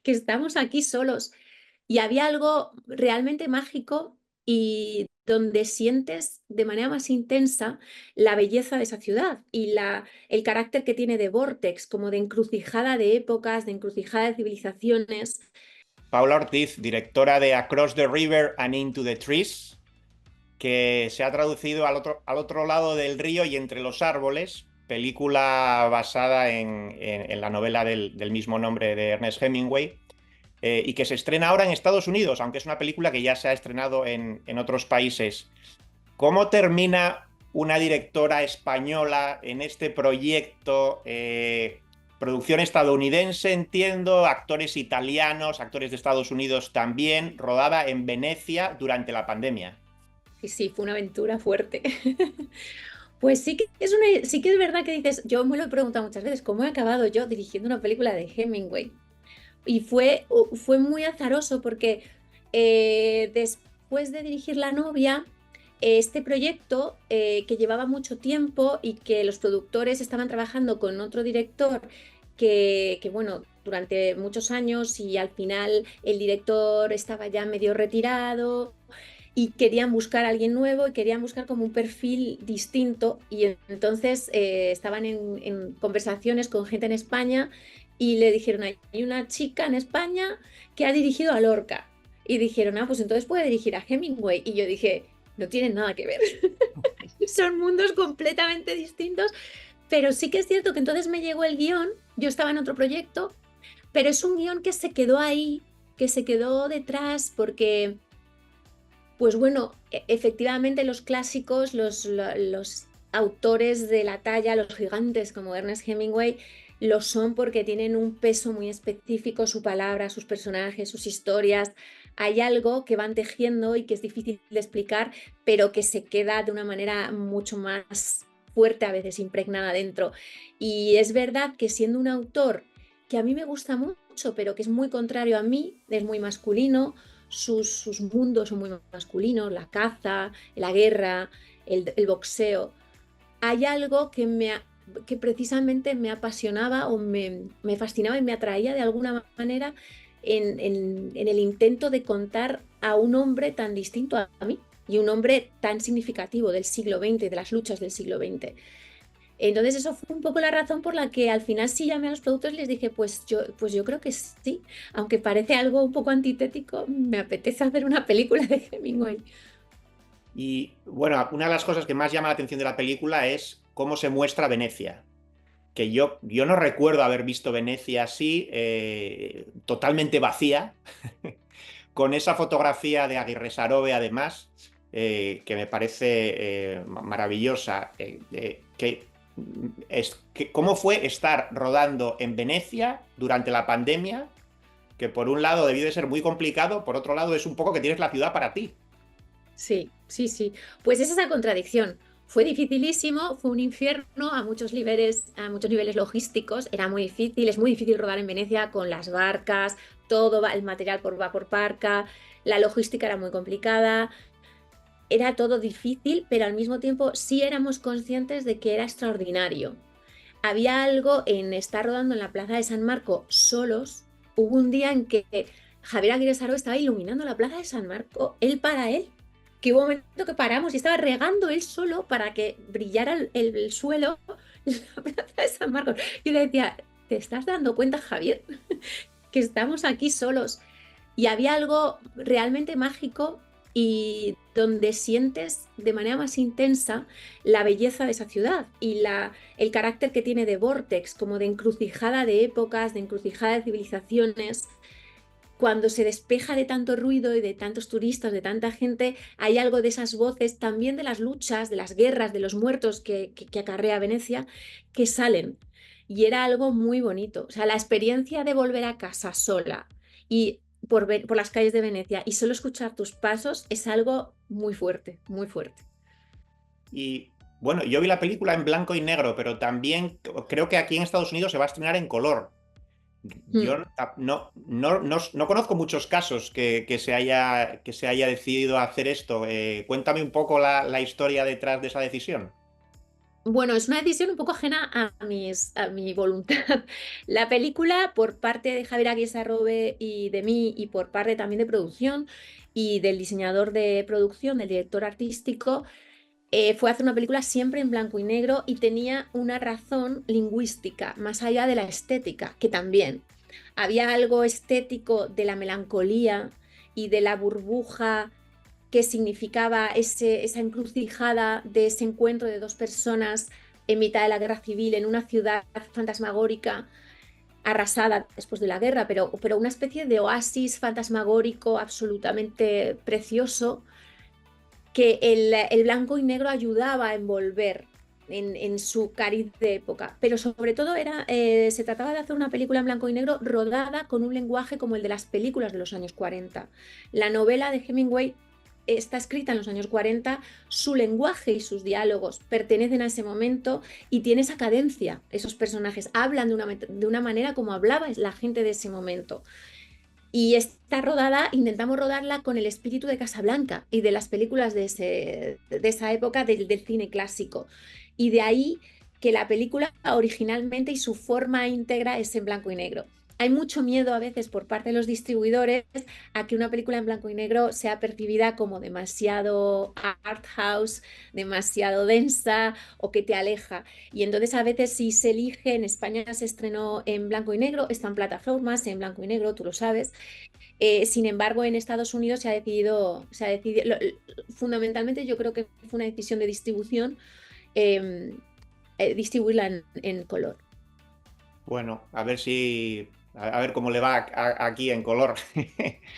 que estamos aquí solos. Y había algo realmente mágico y donde sientes de manera más intensa la belleza de esa ciudad y el carácter que tiene de vórtex, como de encrucijada de épocas, de encrucijada de civilizaciones. Paula Ortiz, directora de Across the River and Into the Trees, que se ha traducido al otro lado del río y entre los árboles, película basada en la novela del mismo nombre de Ernest Hemingway, y que se estrena ahora en Estados Unidos, aunque es una película que ya se ha estrenado en otros países. ¿Cómo termina una directora española en este proyecto? Producción estadounidense, entiendo, actores italianos, actores de Estados Unidos también, rodada en Venecia durante la pandemia. Y sí, fue una aventura fuerte. Pues sí que es verdad que dices, yo me lo he preguntado muchas veces, ¿cómo he acabado yo dirigiendo una película de Hemingway? Y fue muy azaroso porque después de dirigir La novia, este proyecto que llevaba mucho tiempo y que los productores estaban trabajando con otro director bueno, durante muchos años y al final el director estaba ya medio retirado y querían buscar a alguien nuevo y querían buscar como un perfil distinto y entonces estaban en conversaciones con gente en España y le dijeron, hay una chica en España que ha dirigido a Lorca y dijeron, pues entonces puede dirigir a Hemingway y yo dije, no tienen nada que ver, son mundos completamente distintos, pero sí que es cierto que entonces me llegó el guión, yo estaba en otro proyecto, pero es un guión que se quedó ahí, que se quedó detrás porque pues bueno, efectivamente los clásicos, los autores de la talla, los gigantes como Ernest Hemingway, lo son porque tienen un peso muy específico, su palabra, sus personajes, sus historias. Hay algo que van tejiendo y que es difícil de explicar, pero que se queda de una manera mucho más fuerte, a veces impregnada dentro. Y es verdad que siendo un autor que a mí me gusta mucho, pero que es muy contrario a mí, es muy masculino, sus mundos son muy masculinos, la caza, la guerra, el boxeo. Hay algo que precisamente me apasionaba o me fascinaba y me atraía de alguna manera en el intento de contar a un hombre tan distinto a mí y un hombre tan significativo del siglo XX, de las luchas del siglo XX. Entonces eso fue un poco la razón por la que al final sí llamé a los productores y les dije, pues yo creo que sí, aunque parece algo un poco antitético, me apetece hacer una película de Hemingway. Y bueno, una de las cosas que más llama la atención de la película es cómo se muestra Venecia. Que yo no recuerdo haber visto Venecia así, totalmente vacía, con esa fotografía de Aguirre Sarobe además, que me parece maravillosa. ¿Cómo fue estar rodando en Venecia durante la pandemia? Que por un lado debió de ser muy complicado, por otro lado es un poco que tienes la ciudad para ti. Sí, sí, sí. Pues es esa contradicción. Fue dificilísimo, fue un infierno a muchos niveles logísticos. Era muy difícil, es muy difícil rodar en Venecia con las barcas, el material va por barca, la logística era muy complicada. Era todo difícil, pero al mismo tiempo sí éramos conscientes de que era extraordinario. Había algo en estar rodando en la Plaza de San Marco solos. Hubo un día en que Javier Aguirre Saró estaba iluminando la Plaza de San Marco, él para él, que hubo un momento que paramos y estaba regando él solo para que brillara el suelo en la Plaza de San Marcos. Yo le decía, ¿te estás dando cuenta, Javier, que estamos aquí solos? Y había algo realmente mágico y donde sientes de manera más intensa la belleza de esa ciudad y el carácter que tiene de vórtex, como de encrucijada de épocas, de encrucijada de civilizaciones. Cuando se despeja de tanto ruido y de tantos turistas, de tanta gente, hay algo de esas voces, también de las luchas, de las guerras, de los muertos que acarrea Venecia, que salen. Y era algo muy bonito. O sea, la experiencia de volver a casa sola y por las calles de Venecia y solo escuchar tus pasos es algo muy fuerte, muy fuerte. Y bueno, yo vi la película en blanco y negro, pero también creo que aquí en Estados Unidos se va a estrenar en color. Mm. Yo no conozco muchos casos que se haya decidido hacer esto. Cuéntame un poco la historia detrás de esa decisión. Bueno, es una decisión un poco ajena a mi voluntad. La película, por parte de Javier Aguirre y de mí, y por parte también de producción y del diseñador de producción, del director artístico, fue hacer una película siempre en blanco y negro y tenía una razón lingüística, más allá de la estética, que también había algo estético de la melancolía y de la burbuja que significaba esa encrucijada de ese encuentro de dos personas en mitad de la guerra civil en una ciudad fantasmagórica arrasada después de la guerra, pero una especie de oasis fantasmagórico absolutamente precioso que el blanco y negro ayudaba a envolver en su cariz de época. Pero sobre todo se trataba de hacer una película en blanco y negro rodada con un lenguaje como el de las películas de los años 40. La novela de Hemingway está escrita en los años 40, su lenguaje y sus diálogos pertenecen a ese momento y tiene esa cadencia. Esos personajes hablan de una manera como hablaba la gente de ese momento. Y esta rodada, intentamos rodarla con el espíritu de Casablanca y de las películas de esa época del cine clásico. Y de ahí que la película originalmente y su forma íntegra es en blanco y negro. Hay mucho miedo a veces por parte de los distribuidores a que una película en blanco y negro sea percibida como demasiado art house, demasiado densa o que te aleja. Y entonces a veces si se elige, en España se estrenó en blanco y negro, está en plataformas en blanco y negro, tú lo sabes. Sin embargo, en Estados Unidos fundamentalmente yo creo que fue una decisión de distribución, eh, distribuirla en color. Bueno, a ver cómo le va aquí en color.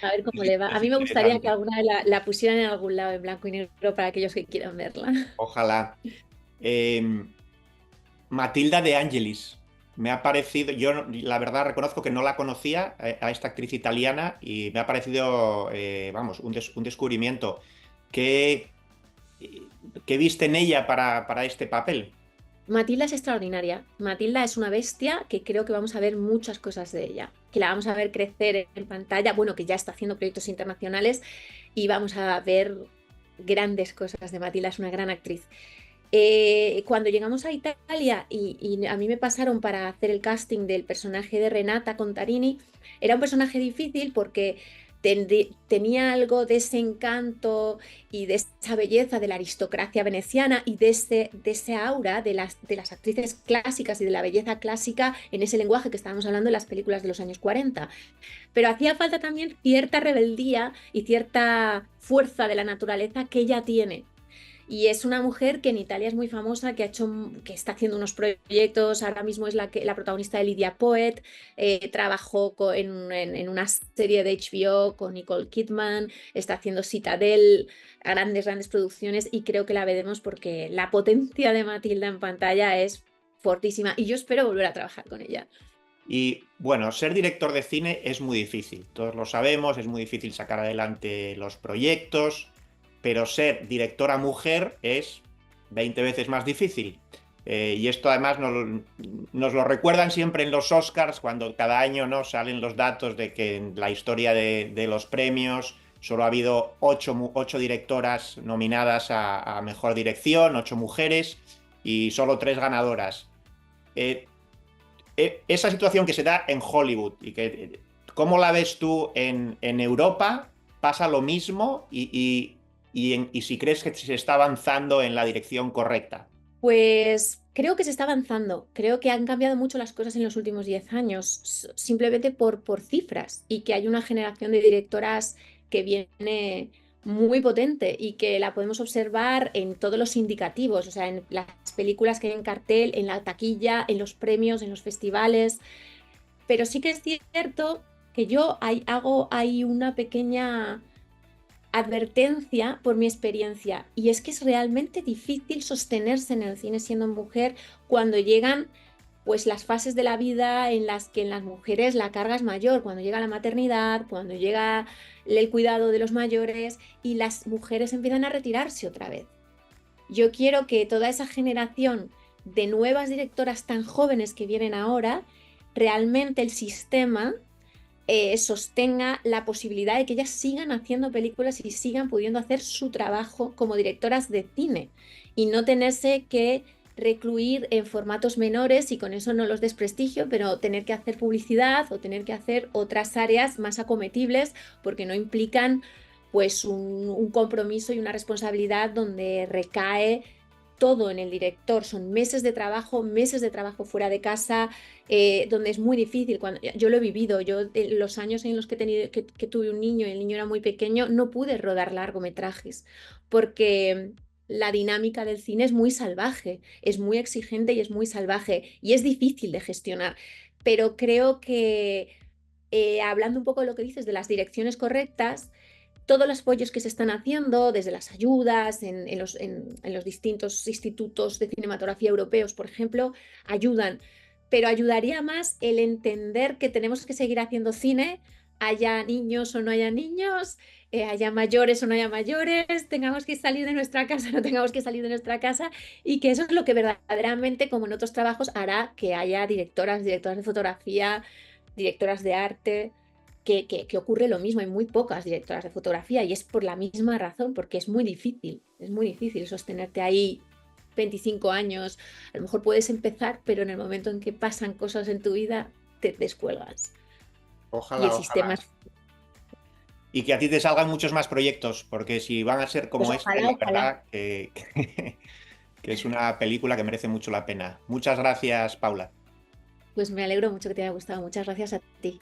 A ver cómo le va. A Es mí me gustaría que interesante. alguna la pusieran en algún lado en blanco y negro para aquellos que quieran verla. Ojalá. Eh, Matilda de Angelis. Me ha parecido, la verdad reconozco que no la conocía a esta actriz italiana y me ha parecido, vamos, un descubrimiento. ¿Qué, qué viste en ella para este papel? Matilda es extraordinaria. Matilda es una bestia que creo que vamos a ver muchas cosas de ella, que la vamos a ver crecer en pantalla, bueno, que ya está haciendo proyectos internacionales y vamos a ver grandes cosas de Matilda, es una gran actriz. Cuando llegamos a Italia y a mí me pasaron para hacer el casting del personaje de Renata Contarini, era un personaje difícil porque tenía algo de ese encanto y de esa belleza de la aristocracia veneciana y de ese aura de las actrices clásicas y de la belleza clásica en ese lenguaje que estábamos hablando en las películas de los años 40. Pero hacía falta también cierta rebeldía y cierta fuerza de la naturaleza que ella tiene. Y es una mujer que en Italia es muy famosa, que está haciendo unos proyectos, ahora mismo es la protagonista de Lydia Poet, trabajó en una serie de HBO con Nicole Kidman, está haciendo Citadel, grandes producciones y creo que la veremos porque la potencia de Matilda en pantalla es fortísima y yo espero volver a trabajar con ella. Y bueno, ser director de cine es muy difícil, todos lo sabemos, es muy difícil sacar adelante los proyectos, pero ser directora mujer es 20 veces más difícil. Y esto además nos lo recuerdan siempre en los Oscars, cuando cada año, ¿no?, salen los datos de que en la historia de los premios solo ha habido 8 directoras nominadas a mejor dirección, 8 mujeres y solo 3 ganadoras. Eh, Esa situación que se da en Hollywood y que, ¿cómo la ves tú en Europa? ¿Pasa lo mismo? Y si crees que se está avanzando en la dirección correcta. Pues creo que se está avanzando, creo que han cambiado mucho las cosas en los últimos 10 años, simplemente por cifras, y que hay una generación de directoras que viene muy potente y que la podemos observar en todos los indicativos, o sea, en las películas que hay en cartel, en la taquilla, en los premios, en los festivales. Pero sí que es cierto que yo hago ahí una pequeña advertencia por mi experiencia, y es que es realmente difícil sostenerse en el cine siendo mujer cuando llegan pues las fases de la vida en las que en las mujeres la carga es mayor, cuando llega la maternidad, cuando llega el cuidado de los mayores y las mujeres empiezan a retirarse otra vez. Yo quiero que toda esa generación de nuevas directoras tan jóvenes que vienen ahora, realmente el sistema sostenga la posibilidad de que ellas sigan haciendo películas y sigan pudiendo hacer su trabajo como directoras de cine y no tenerse que recluir en formatos menores y con eso no los desprestigio, pero tener que hacer publicidad o tener que hacer otras áreas más acometibles porque no implican pues un compromiso y una responsabilidad donde recae todo en el director. Son meses de trabajo fuera de casa, donde es muy difícil. Yo lo he vivido, yo los años en los que, que tuve un niño y el niño era muy pequeño, no pude rodar largometrajes porque la dinámica del cine es muy salvaje, es muy exigente y es muy salvaje y es difícil de gestionar. Pero creo que hablando un poco de lo que dices de las direcciones correctas, todos los apoyos que se están haciendo, desde las ayudas en los distintos institutos de cinematografía europeos, por ejemplo, ayudan. Pero ayudaría más el entender que tenemos que seguir haciendo cine, haya niños o no haya niños, haya mayores o no haya mayores, tengamos que salir de nuestra casa, no tengamos que salir de nuestra casa, y que eso es lo que verdaderamente, como en otros trabajos, hará que haya directoras de fotografía, directoras de arte que ocurre lo mismo. Hay muy pocas directoras de fotografía y es por la misma razón, porque es muy difícil sostenerte ahí 25 años. A lo mejor puedes empezar, pero en el momento en que pasan cosas en tu vida, te descuelgas. Y el Ojalá, sistema ojalá. es... Y que a ti te salgan muchos más proyectos, porque si van a ser Pues como este, ojalá, la ojalá. verdad que es una película que merece mucho la pena. Muchas gracias, Paula. Pues me alegro mucho que te haya gustado. Muchas gracias a ti.